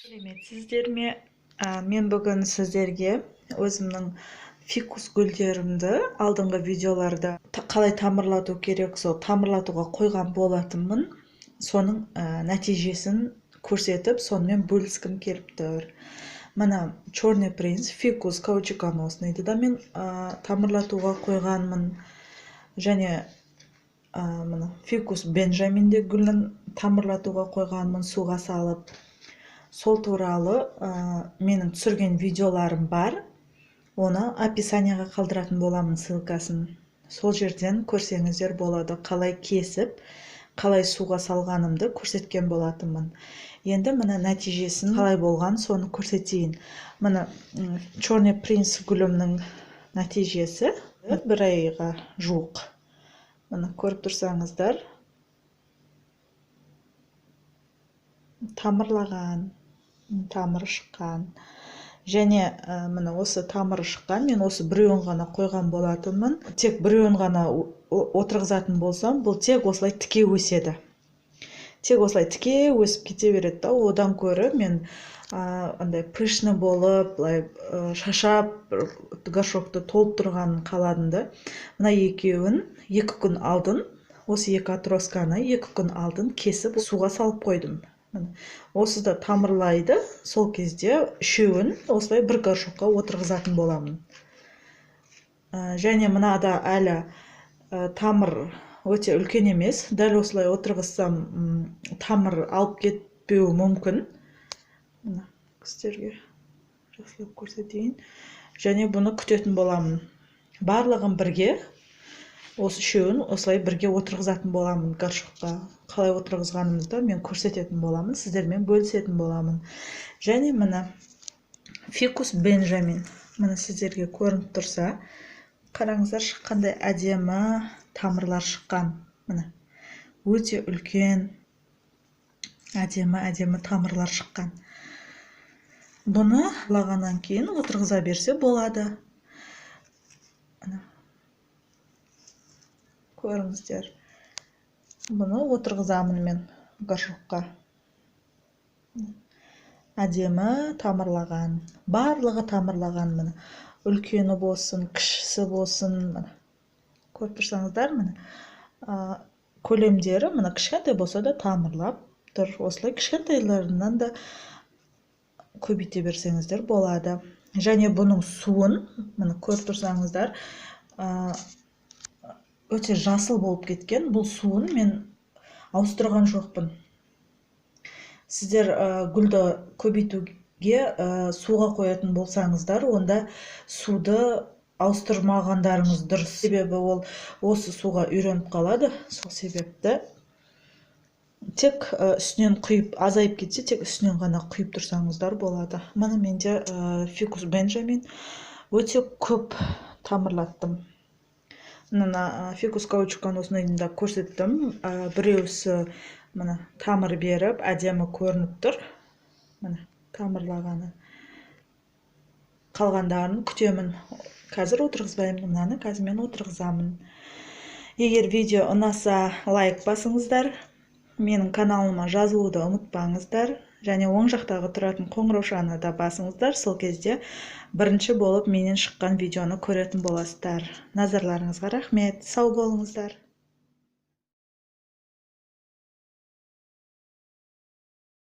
Сіздер ме? Мен бүгін сіздерге өзімнің фикус гүлдерімді алдыңғы видеоларда қалай тамырлату керек, сол тамырлатуға қойған болатынмын. Соның нәтижесін көрсетіп, сонымен бөліскім келіп тұр. Мына Черный принц фикус каучуконосный да мен тамырлатуға қойғанмын. Және мына фикус бенджамин де гүлін тамырлатуға қойғанмын суға салып. Сол туралы менің түсірген видеоларым бар. Оны описанияға қалдыратын боламын ссылкасын. Сол жерден көрсеңіздер болады. Қалай кесіп, қалай суға салғанымды көрсеткен болатынмын. Енді мына нәтижесін қалай болған соны көрсетейін. Мына Черный принц гүлімнің нәтижесі бір айға жуық. Мына көріп тұрсаңыздар, тамырлаған, тамыры шыққан. Және мына осы тамыры шыққан, мен осы біреуін ғана қойған болатынмын. Тек біреуін ғана отырғызатын болсам, бұл тек осылай тіке өседі. Тек осылай тіке өсіп кете береді да. Одан көрі мен андай пышны болып, шашап, горшокты толып тұрғанын қаладымды. Мына екеуін 2 күн алдын, осы 2 отросканы 2 күн алдын кесіп суға салып қойдым. Осы да тамырлайды, сол кезде үшеуін осылай бір горшокқа отырғызатын боламын. Және мынада әлі тамыр өте үлкен емес, дәл осылай отырғызсам тамыр алып кетпеуі мүмкін. Сіздерге жақсылап көрсетейін. Және бұны күтетін боламын. Барлығын бірге, осы үшеуін осылай бірге отырғызатын боламын горшокқа. Қалай отырғызғанымызды мен көрсететін боламын, сіздермен бөлісетін боламын. Және мына фикус бенджамин. Мына сіздерге көрініп тұрса, қараңыздар, шыққандай әдемі тамырлар шыққан. Мына өте үлкен әдемі тамырлар шыққан. Бұны лағаннан кейін отырғыза берсе болады. Көріңіздер. Бұны отырғызамын мен горшокқа. Әдемі тамырлаған. Барлығы тамырлаған міне. Үлкені болсын, кішісі болсын. Көріп тұрсаңыздар, міне. Көлемдері міне кішкентай болса да тамырлап тұр. Осылай кішкентайларынан да көбейте берсеңіздер болады. Және бұның суын, міне көріп тұрсаңыздар, өте жасыл болып кеткен. Бұл суын мен ауыстырған жоқпын. Сіздер гүлді көбейтуге суға қоятын болсаңыздар, онда суды ауыстырмағандарыңыз дұрыс. Себебі ол осы суға үйреніп қалады. Сол себепті тек үстінен құйып, азайып кетсе, тек үстінен ғана құйып тұрсаңыздар болады. Мына менде фикус бенджамин өте көп тамырлаттым. Мына фикус каучуконосныйды да көрсеттім. Біреусі мына тамыр беріп, әдемі көрініп тұр. Мына тамырлағаны. Қалғандарын күтемін. Қазір отырғызбаймын, мынаны қазір мен отырғызамын. Егер видео ұнаса, лайк басыңыздар. Менің каналыма жазылуды ұмытпаңыздар. Және оң жақтағы тұратын қоңыраушаны да басыңыздар. Сол кезде бірінші болып менен шыққан видеоны көретін боласыздар. Назарларыңызға рахмет. Сау болыңыздар.